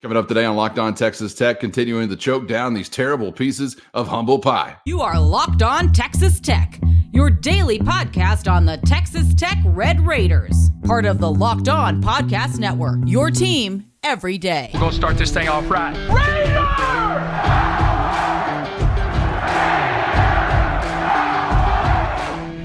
Coming up today on Locked On Texas Tech, continuing to choke down these terrible pieces of humble pie. You are Locked On Texas Tech, your daily podcast on the Texas Tech Red Raiders. Part of the Locked On Podcast Network, your team every day. We're going to start this thing off right. Raider!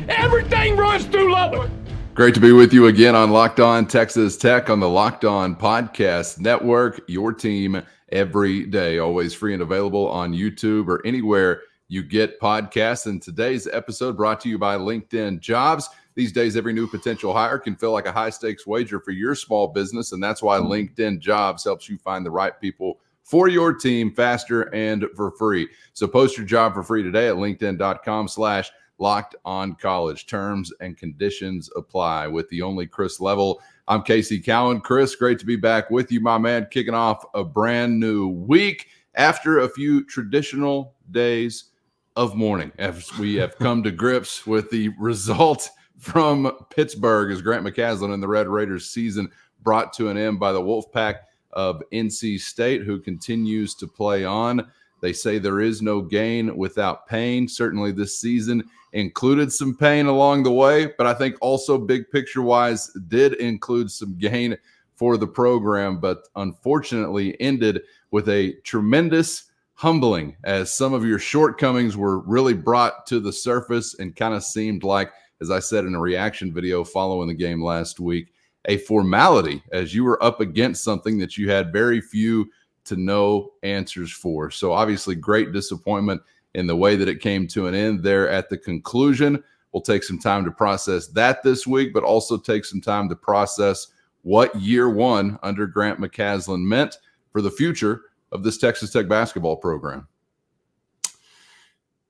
Everything runs through Lubbock. Great to be with you again on Locked On Texas Tech on the Locked On Podcast Network, your team every day. Always free and available on YouTube or anywhere you get podcasts. And today's episode brought to you by LinkedIn Jobs. These days, every new potential hire can feel like a high-stakes wager for your small business, and that's why LinkedIn Jobs helps you find the right people for your team faster and for free. So post your job for free today at linkedin.com/Locked On College. Terms and conditions apply. With the only Chris Level, I'm Casey Cowan. Chris, great to be back with you, my man, kicking off a brand new week after a few traditional days of mourning, as we have come to grips with the result from Pittsburgh as Grant McCasland and the Red Raiders season brought to an end by the Wolfpack of NC State, who continues to play on. They say there is no gain without pain. Certainly this season included some pain along the way, but I think also big picture-wise did include some gain for the program, but unfortunately ended with a tremendous humbling as some of your shortcomings were really brought to the surface and kind of seemed like, as I said in a reaction video following the game last week, a formality as you were up against something that you had very few to no answers for. So obviously great disappointment in the way that it came to an end there at the conclusion. We'll take some time to process that this week, but also take some time to process what year one under Grant McCasland meant for the future of this Texas Tech basketball program.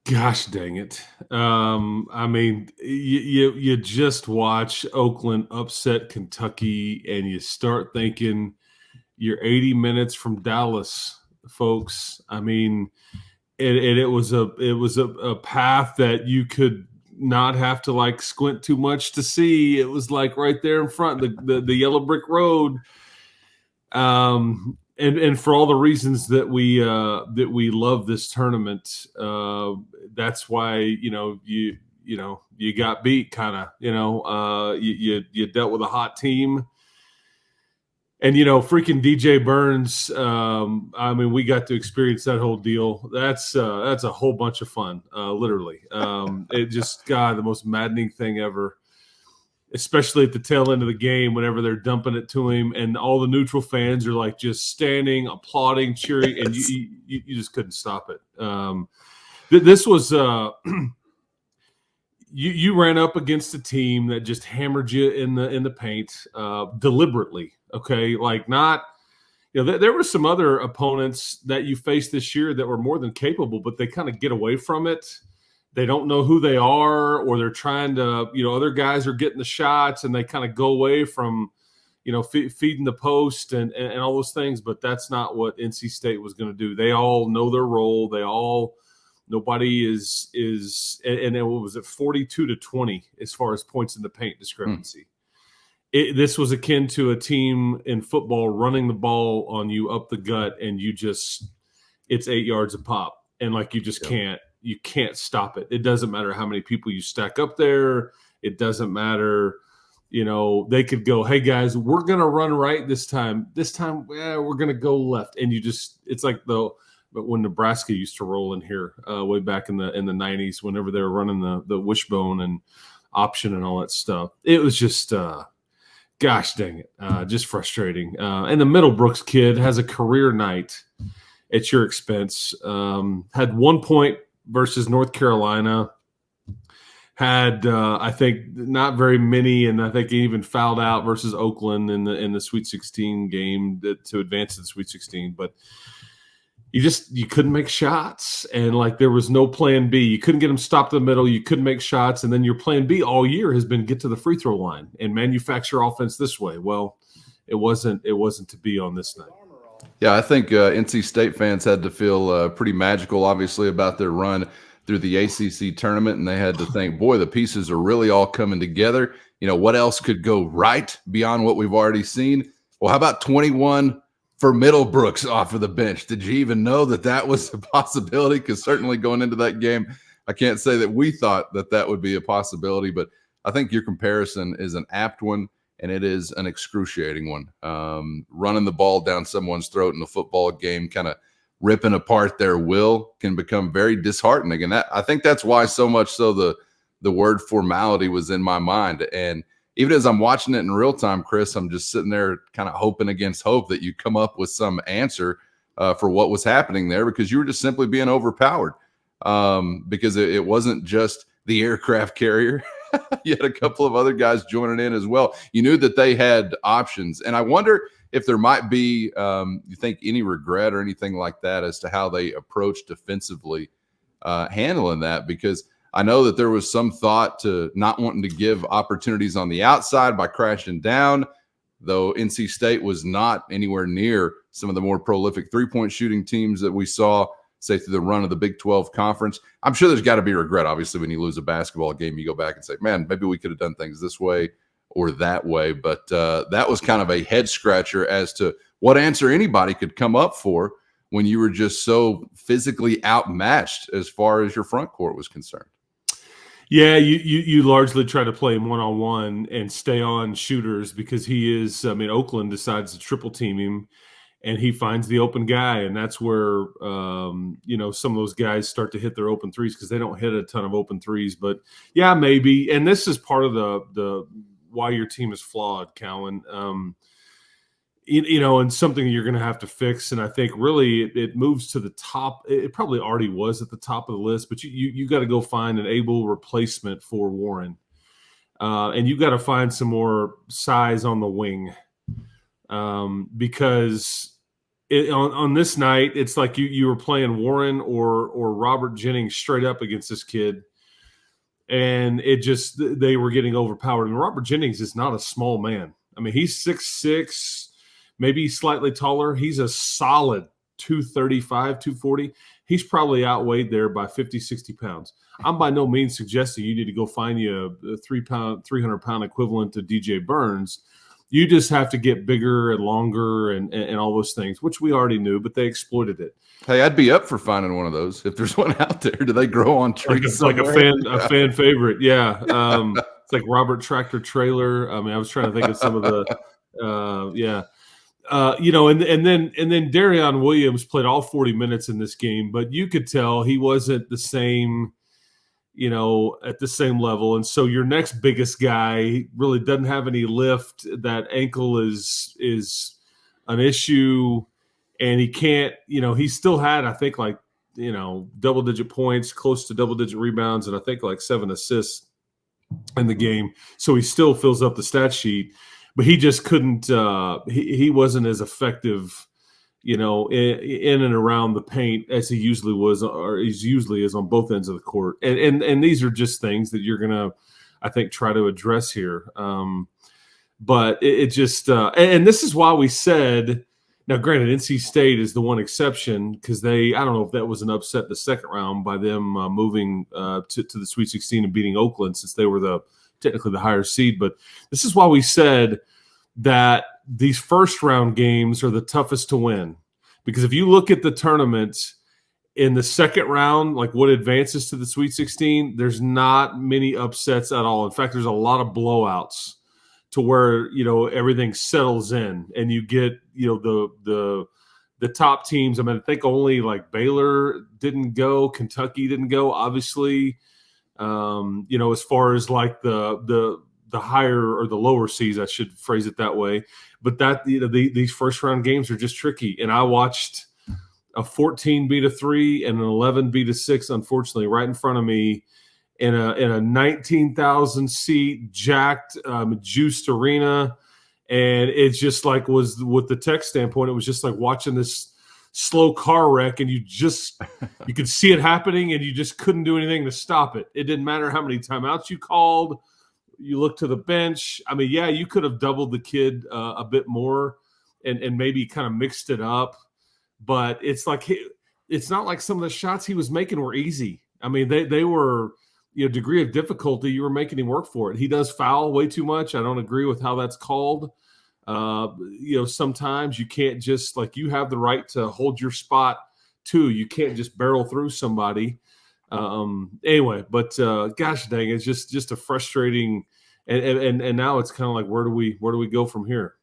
Gosh dang it. I mean, you just watch Oakland upset Kentucky and you start thinking you're 80 minutes from Dallas, folks. I mean, it was a path that you could not have to like squint too much to see. It was like right there in front, the yellow brick road. And for all the reasons that we love this tournament, that's why you got beat kind of. You dealt with a hot team, and freaking DJ Burns. I mean, we got to experience that whole deal. That's a whole bunch of fun, literally. It just the most maddening thing ever. Especially at the tail end of the game, whenever they're dumping it to him, and all the neutral fans are like just standing, applauding, cheering, and you just couldn't stop it. This was you ran up against a team that just hammered you in the paint deliberately. Okay, like not. There were some other opponents that you faced this year that were more than capable, but they kind of get away from it. They don't know who they are, or they're trying to, other guys are getting the shots and they kind of go away from, feeding the post and all those things. But that's not what NC State was going to do. They all know their role. Nobody is, and what was it, 42-20 as far as points in the paint discrepancy. This was akin to a team in football running the ball on you up the gut, and it's 8 yards a pop. And like, you just can't. You can't stop it. It doesn't matter how many people you stack up there. It doesn't matter. They could go, hey, guys, we're going to run right this time. This time, we're going to go left. And it's like when Nebraska used to roll in here way back in the 90s, whenever they were running the wishbone and option and all that stuff. It was just, gosh dang it, just frustrating. And the Middlebrooks kid has a career night at your expense. Had 1 point versus North Carolina, had I think not very many, and I think he even fouled out versus Oakland in the Sweet 16 game to advance to the Sweet 16. But you couldn't make shots, and like there was no plan B. You couldn't get them stopped in the middle. You couldn't make shots, and then your plan B all year has been get to the free throw line and manufacture offense this way. Well, it wasn't to be on this night. Yeah, I think NC State fans had to feel pretty magical, obviously, about their run through the ACC tournament, and they had to think, boy, the pieces are really all coming together. What else could go right beyond what we've already seen? Well, how about 21 for Middlebrooks off of the bench. Did you even know that was a possibility? Because certainly going into that game, I can't say that we thought that would be a possibility, but I think your comparison is an apt one, and it is an excruciating one. Running the ball down someone's throat in a football game, kind of ripping apart their will, can become very disheartening. And I think that's why so much so the word formality was in my mind. And even as I'm watching it in real time, Chris, I'm just sitting there kind of hoping against hope that you come up with some answer for what was happening there, because you were just simply being overpowered. Because it wasn't just the aircraft carrier. You had a couple of other guys joining in as well. You knew that they had options. And I wonder if there might be, you think, any regret or anything like that as to how they approached defensively handling that, because I know that there was some thought to not wanting to give opportunities on the outside by crashing down, though NC State was not anywhere near some of the more prolific three-point shooting teams that we saw, say, through the run of the Big 12 conference. I'm sure there's got to be regret, obviously, when you lose a basketball game. You go back and say, man, maybe we could have done things this way or that way. But that was kind of a head-scratcher as to what answer anybody could come up for when you were just so physically outmatched as far as your front court was concerned. Yeah, you largely try to play him one-on-one and stay on shooters, because Oakland decides to triple team him, and he finds the open guy, and that's where some of those guys start to hit their open threes, because they don't hit a ton of open threes. But yeah, maybe, and this is part of the why your team is flawed, Cowan. And something you're going to have to fix. And I think really it moves to the top. It probably already was at the top of the list, but you got to go find an able replacement for Warren. And you got to find some more size on the wing, because on this night, it's like you were playing Warren or Robert Jennings straight up against this kid. And they were getting overpowered. And Robert Jennings is not a small man. I mean, he's 6'6", maybe slightly taller. He's a solid 235, 240. He's probably outweighed there by 50, 60 pounds. I'm by no means suggesting you need to go find you a 300-pound equivalent to DJ Burns. You just have to get bigger and longer and all those things, which we already knew, but they exploited it. Hey, I'd be up for finding one of those if there's one out there. Do they grow on trees? Like a fan favorite, yeah. It's like Robert Tractor Trailer. I mean, I was trying to think of some of the, yeah. And then Darion Williams played all 40 minutes in this game, but you could tell he wasn't the same, at the same level. And so your next biggest guy really doesn't have any lift. That ankle is an issue, and he can't, he still had, I think, like, double-digit points, close to double-digit rebounds, and I think like 7 assists in the game. So he still fills up the stat sheet. But he just couldn't. He wasn't as effective, in and around the paint as he usually was, or he usually is on both ends of the court. And these are just things that you're gonna, I think, try to address here. But it just, and this is why we said. Now, granted, NC State is the one exception, because I don't know if that was an upset the second round by them moving to the Sweet 16 and beating Oakland, since they were technically the higher seed. But this is why we said that these first round games are the toughest to win, because if you look at the tournament in the second round, like what advances to the Sweet 16, there's not many upsets at all. In fact, there's a lot of blowouts to where, everything settles in, and you get, the top teams. I mean, I think only like Baylor didn't go, Kentucky didn't go, obviously. As far as like the higher or the lower seeds, I should phrase it that way. But these first round games are just tricky. And I watched a 14 beat a 3 and an 11 beat a 6, unfortunately, right in front of me in a 19,000 seat jacked juiced arena. And it just like was, with the tech standpoint, it was just like watching this slow car wreck, and you could see it happening, and you just couldn't do anything to stop it. It didn't matter how many timeouts you called. You looked to the bench. I mean, yeah, you could have doubled the kid a bit more and maybe kind of mixed it up, but it's not like some of the shots he was making were easy. I mean, they were, degree of difficulty. You were making him work for it. He does foul way too much. I don't agree with how that's called. Sometimes you can't just you have the right to hold your spot too. You can't just barrel through somebody. Anyway, but gosh dang, it's just a frustrating, and now it's kind of like, where do we go from here?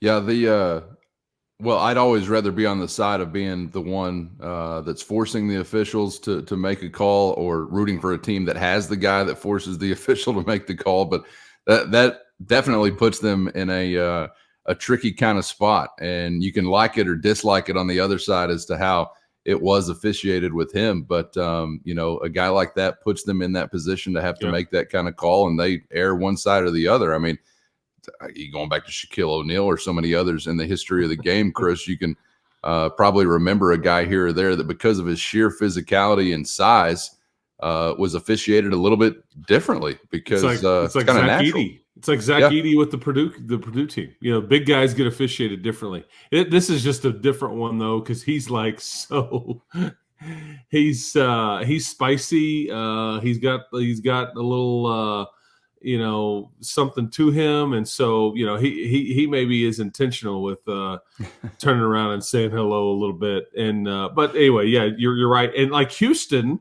Yeah, well, I'd always rather be on the side of being the one that's forcing the officials to make a call, or rooting for a team that has the guy that forces the official to make the call. But that definitely puts them in a tricky kind of spot, and you can like it or dislike it on the other side as to how it was officiated with him. But a guy like that puts them in that position to have to make that kind of call, and they err one side or the other. I mean, going back to Shaquille O'Neal or so many others in the history of the game, Chris, you can probably remember a guy here or there that, because of his sheer physicality and size, was officiated a little bit differently, because it's kind of natural. Edey. It's like Zach Edey with the Purdue team. Big guys get officiated differently. This is just a different one though, because he's he's spicy. He's got a little something to him, and so he maybe is intentional with turning around and saying hello a little bit. And but anyway, yeah, you're right. And like Houston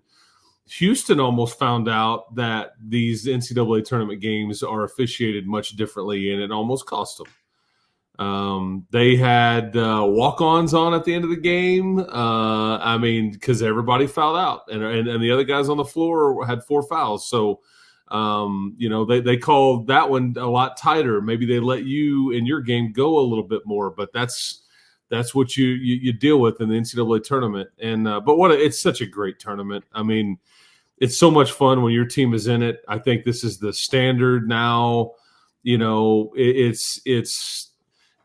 almost found out that these NCAA tournament games are officiated much differently, and it almost cost them. They had walk-ons on at the end of the game. Because everybody fouled out, and the other guys on the floor had 4 fouls. So, they called that one a lot tighter. Maybe they let you in your game go a little bit more, but that's what you deal with in the NCAA tournament. And but it's such a great tournament. I mean, it's so much fun when your team is in it. I think this is the standard now. It's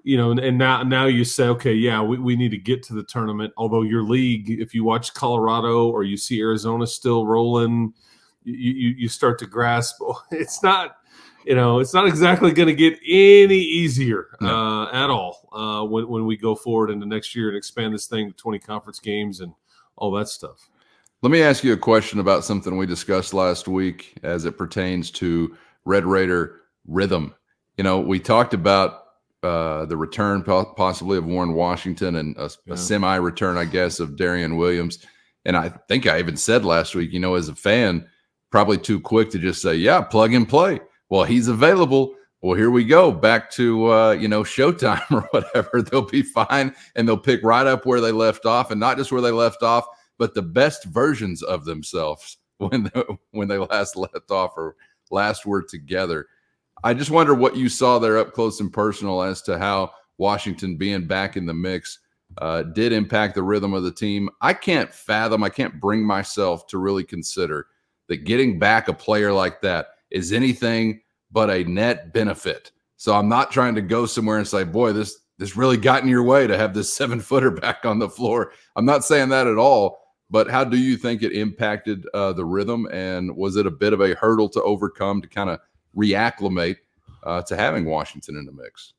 and now you say, okay, yeah, we need to get to the tournament. Although your league, if you watch Colorado or you see Arizona still rolling, you start to grasp it's not exactly going to get any easier at all when we go forward into next year and expand this thing to 20 conference games and all that stuff. Let me ask you a question about something we discussed last week as it pertains to Red Raider rhythm. We talked about the return possibly of Warren Washington, and a semi-return, I guess, of Darian Williams. And I think I even said last week, as a fan, probably too quick to just say, yeah, plug and play. Well, he's available. Well, here we go back to, Showtime or whatever. They'll be fine, and they'll pick right up where they left off, and not just where they left off, but the best versions of themselves when they last left off or last were together. I just wonder what you saw there up close and personal as to how Washington being back in the mix did impact the rhythm of the team. I can't bring myself to really consider that getting back a player like that is anything but a net benefit. So I'm not trying to go somewhere and say, boy, this really got in your way to have this 7-footer back on the floor. I'm not saying that at all, but how do you think it impacted the rhythm? And was it a bit of a hurdle to overcome to kind of reacclimate to having Washington in the mix?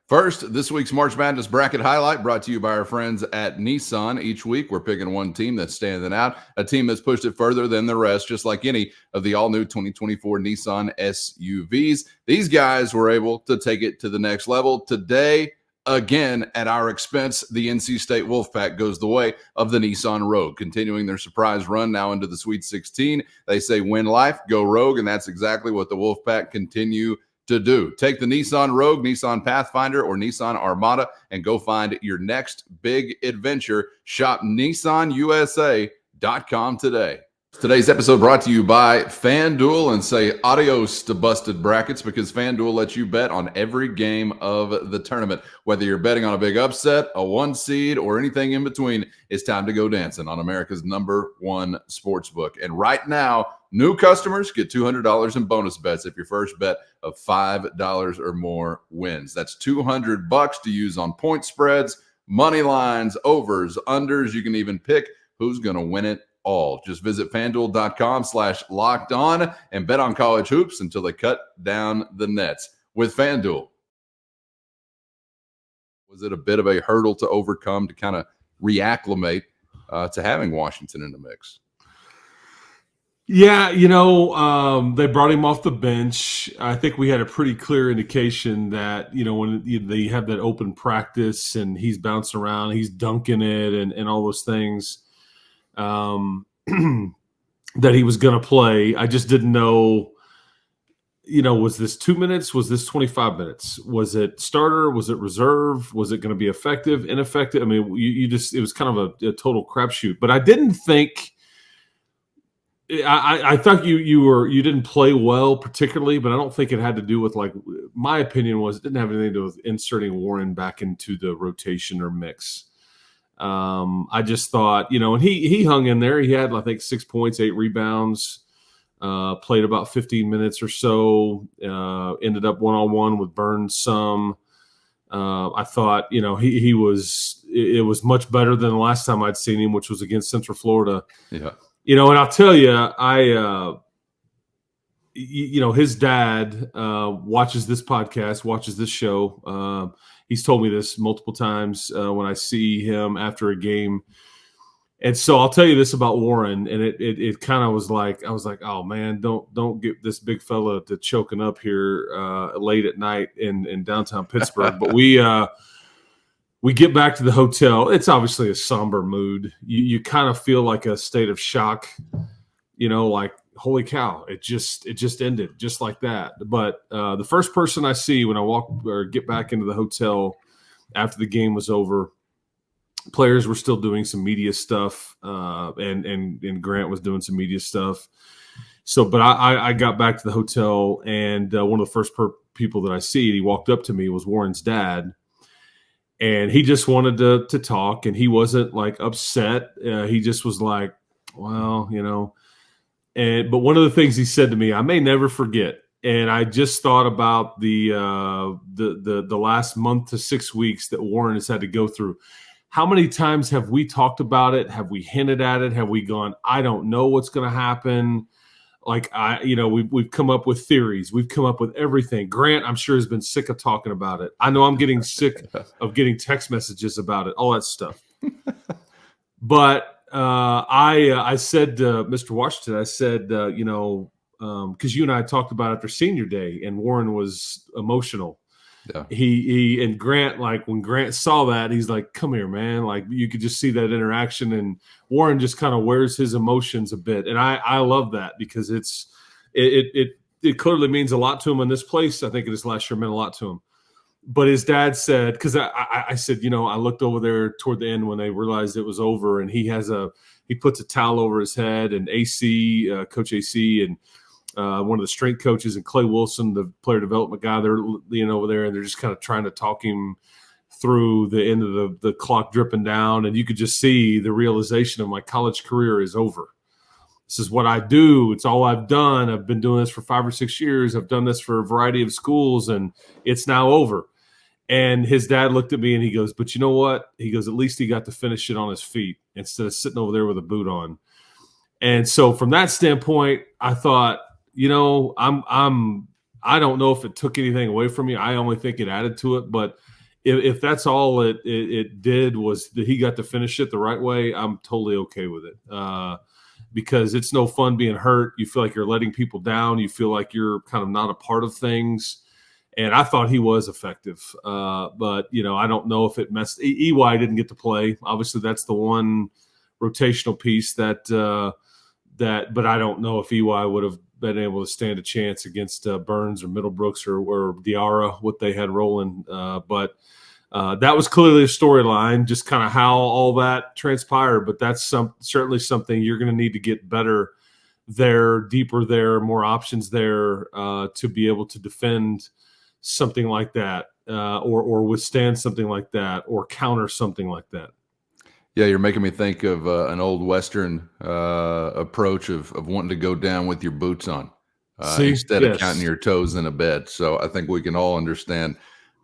First, this week's March Madness Bracket Highlight brought to you by our friends at Nissan. Each week, we're picking one team that's standing out, a team that's pushed it further than the rest, just like any of the all-new 2024 Nissan SUVs. These guys were able to take it to the next level. Today, again, at our expense, the NC State Wolfpack goes the way of the Nissan Rogue, continuing their surprise run now into the Sweet 16. They say win life, go Rogue, and that's exactly what the Wolfpack continue to do. Take the Nissan Rogue, Nissan Pathfinder, or Nissan Armada and go find your next big adventure. Shop NissanUSA.com today. Today's episode brought to you by FanDuel, and say adios to busted brackets, because FanDuel lets you bet on every game of the tournament. Whether you're betting on a big upset, a 1 seed, or anything in between, it's time to go dancing on America's #1 sportsbook. And right now, new customers get $200 in bonus bets if your first bet of $5 or more wins. That's $200 to use on point spreads, money lines, overs, unders. You can even pick who's going to win it all. Just visit FanDuel.com/lockedon and bet on college hoops until they cut down the nets. With FanDuel, was it a bit of a hurdle to overcome to kind of reacclimate to having Washington in the mix? Yeah, they brought him off the bench. I think we had a pretty clear indication that, when they have that open practice and he's bouncing around, he's dunking it and all those things, that he was going to play. I just didn't know, was this 2 minutes? Was this 25 minutes? Was it starter? Was it reserve? Was it going to be effective, ineffective? I mean, it was kind of a total crapshoot. But I didn't think – I thought you didn't play well particularly, but I don't think it had to do with, like, my opinion was it didn't have anything to do with inserting Warren back into the rotation or mix. I just thought, and he hung in there. He had, I think, 6 points, 8 rebounds, played about 15 minutes or so, ended up one-on-one with Burns some. I thought, it was much better than the last time I'd seen him, which was against Central Florida. Yeah. And I'll tell you, his dad watches this podcast, watches this show. He's told me this multiple times when I see him after a game. And so I'll tell you this about Warren, and it kind of was like, I was like, oh man, don't get this big fella to choking up here late at night in downtown Pittsburgh. But we get back to the hotel. It's obviously a somber mood. You kind of feel like a state of shock, like, holy cow, it just ended just like that. But the first person I see when I walk or get back into the hotel after the game was over, players were still doing some media stuff, and Grant was doing some media stuff. So, but I got back to the hotel, and one of the first people that I see, he walked up to me, was Warren's dad. And he just wanted to talk, and he wasn't, like, upset. He just was like, well, but one of the things he said to me, I may never forget. And I just thought about the last month to 6 weeks that Warren has had to go through. How many times have we talked about it? Have we hinted at it? Have we gone, I don't know what's going to happen? Like, we've come up with theories. We've come up with everything. Grant, I'm sure, has been sick of talking about it. I know I'm getting sick of getting text messages about it, all that stuff. But I said to Mr. Washington, I said, because you and I talked about it after senior day, and Warren was emotional. Yeah. He and Grant, like, when Grant saw that, he's like, come here, man. Like, you could just see that interaction, and Warren just kind of wears his emotions a bit. And I love that, because it clearly means a lot to him in this place. I think this last year meant a lot to him. But his dad said, because I said, I looked over there toward the end when they realized it was over, and he puts a towel over his head, and Coach AC, and one of the strength coaches, and Clay Wilson, the player development guy, they're over there, and they're just kind of trying to talk him through the end of the clock dripping down, and you could just see the realization of my college career is over. This is what I do. It's all I've done. I've been doing this for 5 or 6 years. I've done this for a variety of schools, and it's now over. And his dad looked at me and he goes, but you know what? He goes, at least he got to finish it on his feet instead of sitting over there with a boot on. And so from that standpoint, I thought, I don't know if it took anything away from me. I only think it added to it. But if that's all it did was that he got to finish it the right way, I'm totally okay with it. Because it's no fun being hurt. You feel like you're letting people down. You feel like you're kind of not a part of things. And I thought he was effective. But, I don't know if it messed – EY didn't get to play. Obviously, that's the one rotational piece that but I don't know if EY would have been able to stand a chance against Burns or Middlebrooks or Diarra, what they had rolling. But that was clearly a storyline, just kind of how all that transpired. But that's certainly something you're going to need to get better there, deeper there, more options there to be able to defend something like that or withstand something like that or counter something like that. Yeah, you're making me think of an old Western approach of wanting to go down with your boots on instead of counting your toes in a bed. So I think we can all understand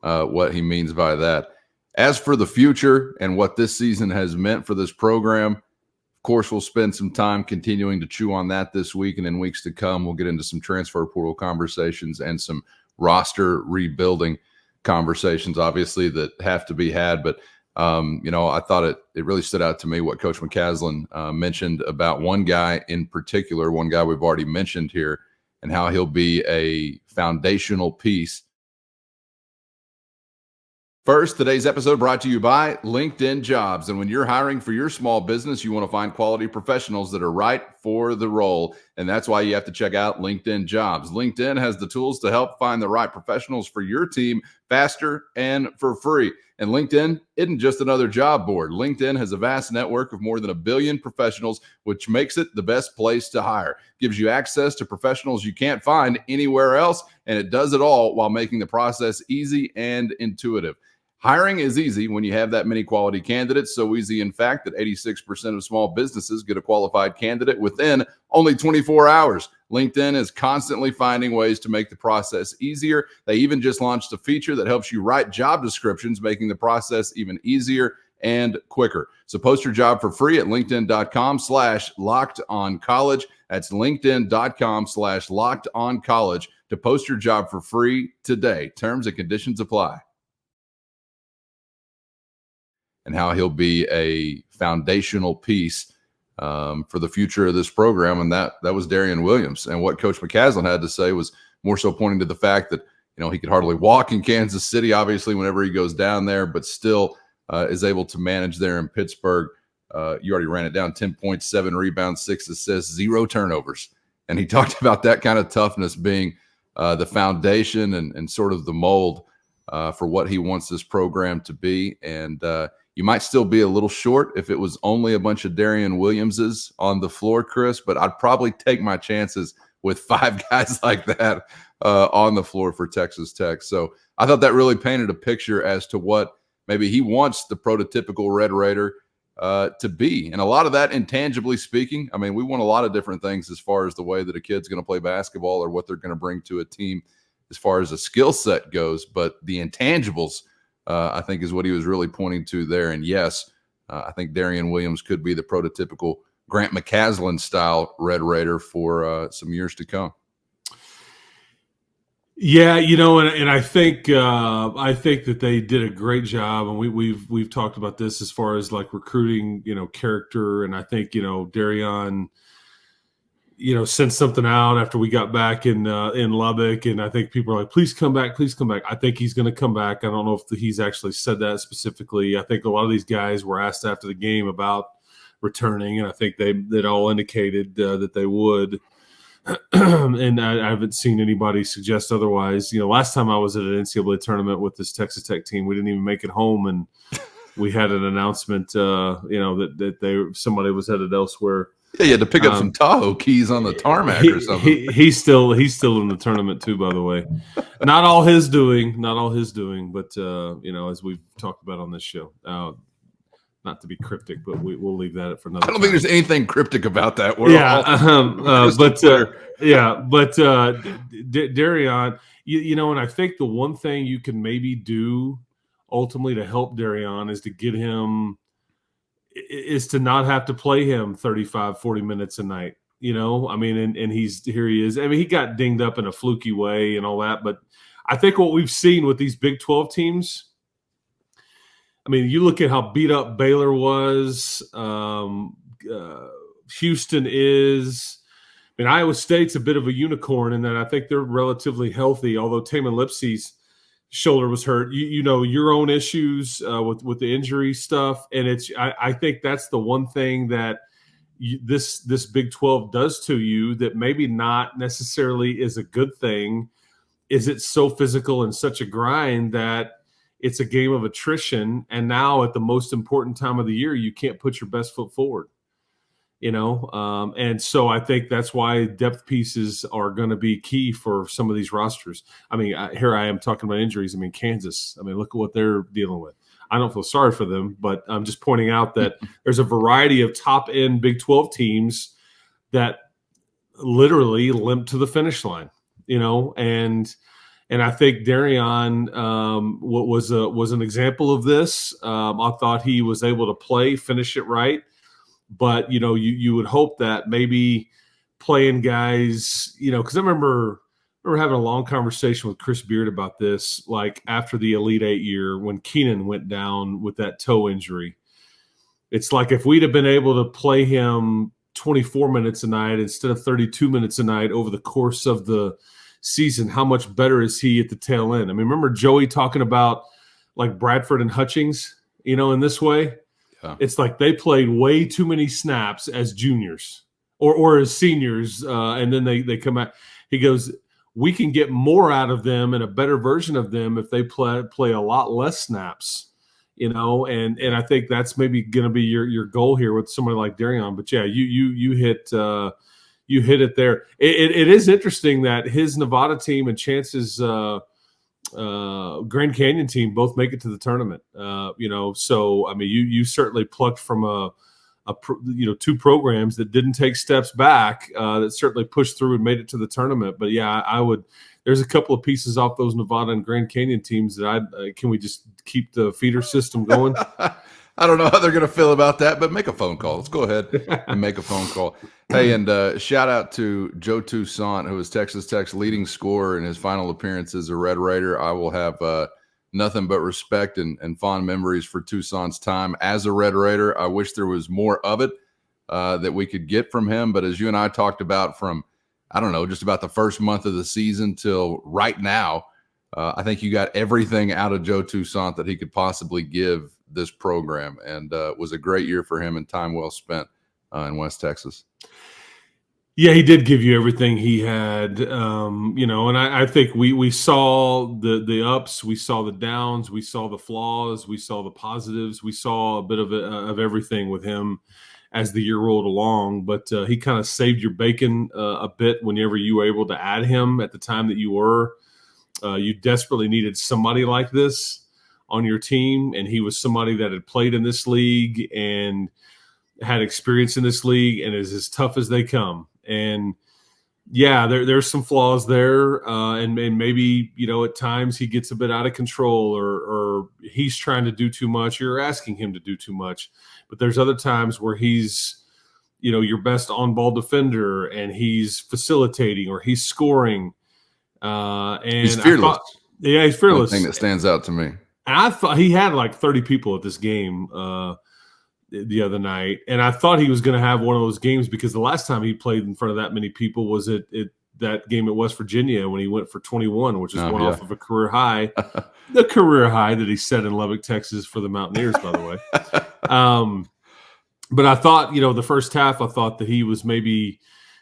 what he means by that. As for the future and what this season has meant for this program, of course, we'll spend some time continuing to chew on that this week, and in weeks to come, we'll get into some transfer portal conversations and some roster rebuilding conversations, obviously, that have to be had. But I thought it really stood out to me what Coach McCasland mentioned about one guy in particular, one guy we've already mentioned here, and how he'll be a foundational piece. First, today's episode brought to you by LinkedIn Jobs. And when you're hiring for your small business, you want to find quality professionals that are right for the role. And that's why you have to check out LinkedIn Jobs. LinkedIn has the tools to help find the right professionals for your team faster and for free. And LinkedIn isn't just another job board. LinkedIn has a vast network of more than 1 billion professionals, which makes it the best place to hire. Gives you access to professionals you can't find anywhere else, and it does it all while making the process easy and intuitive. Hiring is easy when you have that many quality candidates. So easy, in fact, that 86% of small businesses get a qualified candidate within only 24 hours. LinkedIn is constantly finding ways to make the process easier. They even just launched a feature that helps you write job descriptions, making the process even easier and quicker. So post your job for free at linkedin.com/lockedoncollege. That's linkedin.com/lockedoncollege to post your job for free today. Terms and conditions apply. And how he'll be a foundational piece for the future of this program. And that was Darian Williams. And what Coach McCasland had to say was more so pointing to the fact that, he could hardly walk in Kansas City, obviously, whenever he goes down there, but still is able to manage there in Pittsburgh. You already ran it down, 10 points, 7 rebounds, 6 assists, 0 turnovers. And he talked about that kind of toughness being the foundation and sort of the mold for what he wants this program to be. And you might still be a little short if it was only a bunch of Darian Williamses on the floor, Chris, but I'd probably take my chances with 5 guys like that on the floor for Texas Tech. So I thought that really painted a picture as to what maybe he wants the prototypical Red Raider to be. And a lot of that, intangibly speaking, I mean, we want a lot of different things as far as the way that a kid's going to play basketball or what they're going to bring to a team as far as a skill set goes. But the intangibles, I think, is what he was really pointing to there. And yes, I think Darian Williams could be the prototypical Grant McCasland style Red Raider for some years to come. Yeah, and I think that they did a great job, and we've talked about this as far as like recruiting, character, and I think Darian, sent something out after we got back in Lubbock, and I think people are like, please come back. I think he's going to come back. I don't know if he's actually said that specifically. I think a lot of these guys were asked after the game about returning, and I think they'd all indicated that they would. And I haven't seen anybody suggest otherwise. Last time I was at an NCAA tournament with this Texas Tech team, we didn't even make it home, and we had an announcement, that somebody was headed elsewhere. Yeah, you had to pick up some Tahoe keys on the tarmac or something. He's still in the tournament too, by the way. Not all his doing, but as we've talked about on this show. Not to be cryptic, but we'll leave that for another. I don't think there's anything cryptic about that. Darian, and I think the one thing you can maybe do ultimately to help Darian is to get him is to not have to play him 35, 40 minutes a night. And here he is. I mean, he got dinged up in a fluky way and all that, but I think what we've seen with these Big 12 teams, I mean, you look at how beat up Baylor was, Houston is. I mean, Iowa State's a bit of a unicorn in that I think they're relatively healthy, although Taman Lipsey's shoulder was hurt. Your own issues with the injury stuff, and I think that's the one thing that this Big 12 does to you that maybe not necessarily is a good thing. Is it's so physical and such a grind that it's a game of attrition, and now at the most important time of the year, you can't put your best foot forward, and so I think that's why depth pieces are going to be key for some of these rosters. I mean, here I am talking about injuries. I mean, Kansas, look at what they're dealing with. I don't feel sorry for them, but I'm just pointing out that there's a variety of top-end Big 12 teams that literally limp to the finish line, And I think Darian was an example of this. I thought he was able to finish it right. But, you would hope that maybe playing guys, because I remember remember having a long conversation with Chris Beard about this, like after the Elite Eight year when Keenan went down with that toe injury. It's like if we'd have been able to play him 24 minutes a night instead of 32 minutes a night over the course of the season, how much better is he at the tail end? I mean, remember Joey talking about like Bradford and Hutchings, in this way? Yeah. It's like they played way too many snaps as juniors or as seniors, and then they come out. He goes, we can get more out of them and a better version of them if they play a lot less snaps. And I think that's maybe going to be your goal here with somebody like Darion. But yeah, you hit it there. It is interesting that his Nevada team and Chance's Grand Canyon team both make it to the tournament. So I mean, you certainly plucked from two programs that didn't take steps back, that certainly pushed through and made it to the tournament. But yeah, I would. There's a couple of pieces off those Nevada and Grand Canyon teams that can we just keep the feeder system going? I don't know how they're going to feel about that, but make a phone call. Let's go ahead and make a phone call. Hey, and shout out to Joe Toussaint, who is Texas Tech's leading scorer in his final appearance as a Red Raider. I will have nothing but respect and fond memories for Toussaint's time as a Red Raider. I wish there was more of it that we could get from him. But as you and I talked about from, I don't know, just about the first month of the season till right now, I think you got everything out of Joe Toussaint that he could possibly give this program, and it was a great year for him and time well spent in West Texas. Yeah, he did give you everything he had, and I think we saw the ups, we saw the downs, we saw the flaws, we saw the positives, we saw a bit of everything with him as the year rolled along. But he kind of saved your bacon a bit whenever you were able to add him at the time that you were. You desperately needed somebody like this on your team, and he was somebody that had played in this league and had experience in this league and is as tough as they come. And yeah, there's some flaws there, and maybe at times he gets a bit out of control, or he's trying to do too much. You're asking him to do too much, but there's other times where he's your best on-ball defender, and he's facilitating or he's scoring. And he's fearless. He's fearless. One thing that stands out to me. And I thought he had like 30 people at this game the other night, and I thought he was going to have one of those games because the last time he played in front of that many people was at that game at West Virginia when he went for 21, which is off of a career high, the career high that he set in Lubbock, Texas for the Mountaineers, by the way. But I thought, the first half, I thought that he was maybe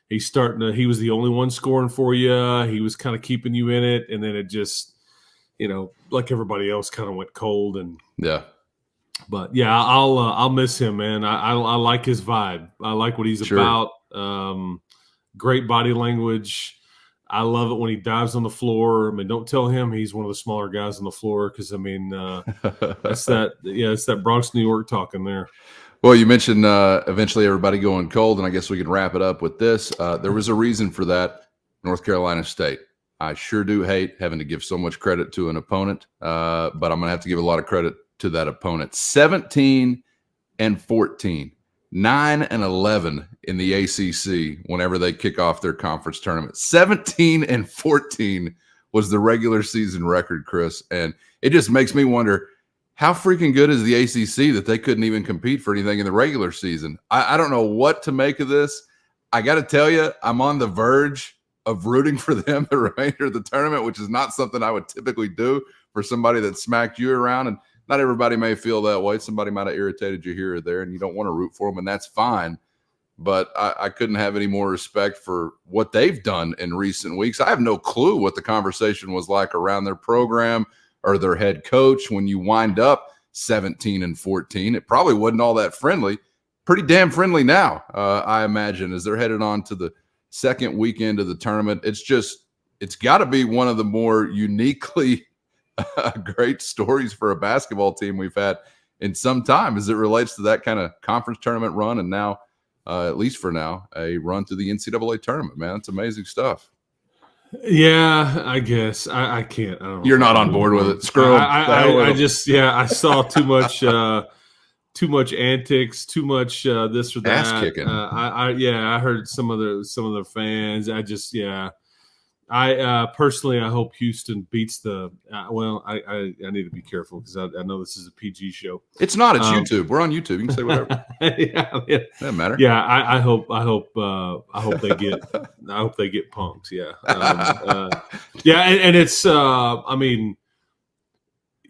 he was the only one scoring for you. He was kind of keeping you in it, and then it just, like everybody else, kind of went cold. And yeah. But yeah, I'll miss him, man. I like his vibe. I like what he's about. Great body language. I love it when he dives on the floor. I mean, don't tell him he's one of the smaller guys on the floor, because I mean, it's that Bronx, New York talking there. Well, you mentioned eventually everybody going cold, and I guess we can wrap it up with this. There was a reason for that. North Carolina State. I sure do hate having to give so much credit to an opponent, but I'm going to have to give a lot of credit to that opponent. 17-14, 9-11 in the ACC whenever they kick off their conference tournament. 17-14 was the regular season record, Chris, and it just makes me wonder, how freaking good is the ACC that they couldn't even compete for anything in the regular season? I don't know what to make of this. I got to tell you, I'm on the verge of rooting for them the remainder of the tournament, which is not something I would typically do for somebody that smacked you around. And not everybody may feel that way. Somebody might have irritated you here or there, and you don't want to root for them, and that's fine. But I couldn't have any more respect for what they've done in recent weeks. I have no clue what the conversation was like around their program or their head coach when you wind up 17-14. It probably wasn't all that friendly. Pretty damn friendly now, I imagine, as they're headed on to the second weekend of the tournament. It's got to be one of the more uniquely great stories for a basketball team we've had in some time as it relates to that kind of conference tournament run, and now, at least for now, a run to the NCAA tournament, man. It's amazing stuff. Yeah, I guess I can't. I don't You're not on board with it. Screw I saw too much antics, too much this or that. Ass kicking. I heard some of the fans. I personally, I hope Houston beats the. I need to be careful because I know this is a PG show. It's not. It's YouTube. We're on YouTube. You can say whatever. Yeah. Doesn't matter. Yeah, I hope they get punked. Yeah, yeah, and it's. I mean,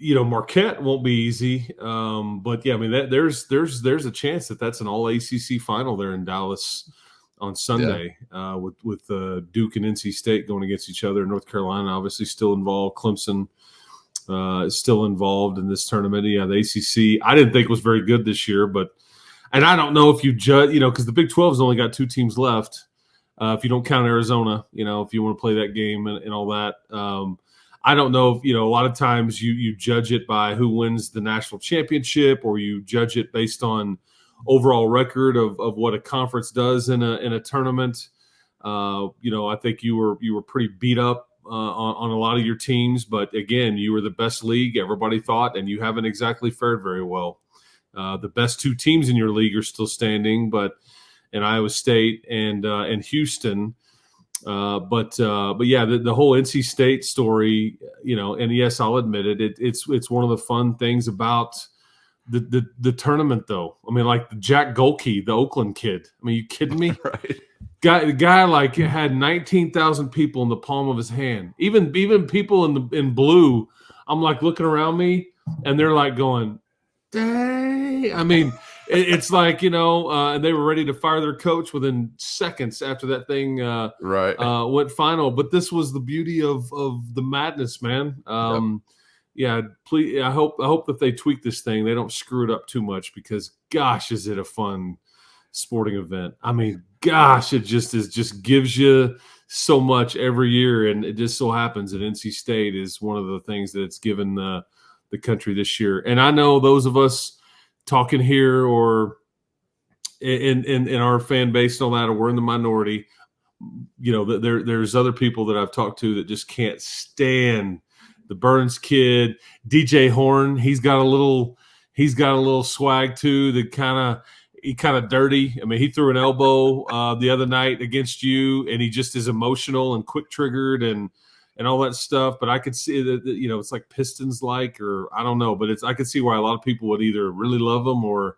Marquette won't be easy, but yeah, I mean, there's a chance that's an all ACC final there in Dallas on Sunday, with Duke and NC State going against each other. North Carolina obviously still involved. Clemson is still involved in this tournament. Yeah, the ACC I didn't think was very good this year, and I don't know if you judge, because the Big 12 has only got 2 teams left. If you don't count Arizona, if you want to play that game and all that. I don't know if, a lot of times you judge it by who wins the national championship, or you judge it based on overall record of what a conference does in a tournament. I think you were pretty beat up on a lot of your teams, but again, you were the best league, everybody thought, and you haven't exactly fared very well. The best 2 teams in your league are still standing, but in Iowa State and Houston. But yeah, the whole NC State story, and yes, I'll admit it. It's one of the fun things about the tournament, though. I mean, like Jack Golke, the Oakland kid. I mean, you kidding me? Right. The guy like had 19,000 people in the palm of his hand. Even people in blue. I'm like looking around me, and they're like going, "Dang!" I mean. It's like, and they were ready to fire their coach within seconds after that thing went final. But this was the beauty of the madness, man. Yeah, please. I hope that they tweak this thing, they don't screw it up too much, because gosh, is it a fun sporting event? I mean, gosh, it just gives you so much every year, and it just so happens that NC State is one of the things that it's given the country this year. And I know those of us talking here or in our fan base and all that, or we're in the minority, there's other people that I've talked to that just can't stand the Burns kid, DJ Horn. He's got a little swag too, that he kind of dirty. I mean, he threw an elbow the other night against you, and he just is emotional and quick triggered and all that stuff. But I could see that, it's like Pistons like, or I don't know, but I could see why a lot of people would either really love him or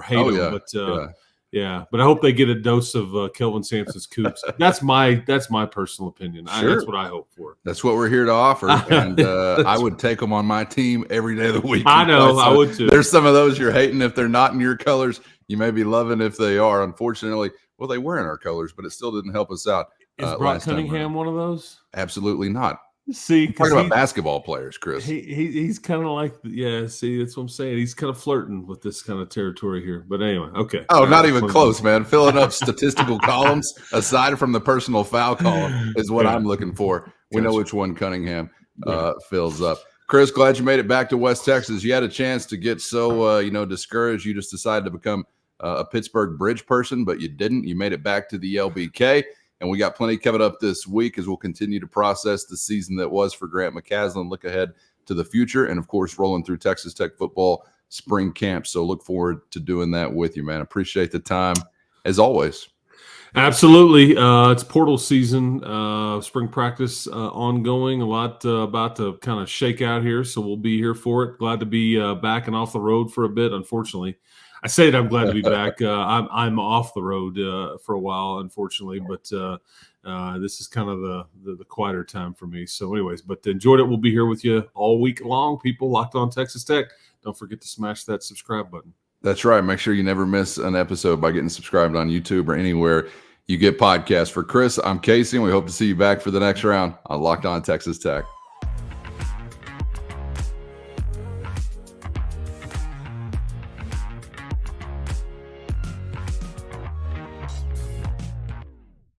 hate him. Yeah. But but I hope they get a dose of Kelvin Sampson's Coops. That's my personal opinion. Sure. That's what I hope for. That's what we're here to offer. And I would take them on my team every day of the week. I know, I would too. There's some of those you're hating if they're not in your colors. You may be loving if they are. Unfortunately, well, they were in our colors, but it still didn't help us out. Is Brock Cunningham one of those? Absolutely not. See, talking about basketball players, Chris. He's kind of like, see, that's what I'm saying. He's kind of flirting with this kind of territory here. But anyway, okay. Oh, not even close, man. Filling up statistical columns aside from the personal foul column is what I'm looking for. We know which one Cunningham fills up. Chris, glad you made it back to West Texas. You had a chance to get so discouraged. You just decided to become a Pittsburgh Bridge person, but you didn't. You made it back to the LBK. And we got plenty coming up this week as we'll continue to process the season that was for Grant McCasland, look ahead to the future, and, of course, rolling through Texas Tech football spring camp. So look forward to doing that with you, man. Appreciate the time, as always. Absolutely. It's portal season, spring practice ongoing, a lot about to kind of shake out here, so we'll be here for it. Glad to be back and off the road for a bit, unfortunately. I say that I'm glad to be back. I'm off the road for a while, unfortunately, but this is kind of the quieter time for me. So anyways, but enjoyed it. We'll be here with you all week long, people. Locked On Texas Tech. Don't forget to smash that subscribe button. That's right. Make sure you never miss an episode by getting subscribed on YouTube or anywhere you get podcasts. For Chris, I'm Casey, and we hope to see you back for the next round on Locked On Texas Tech.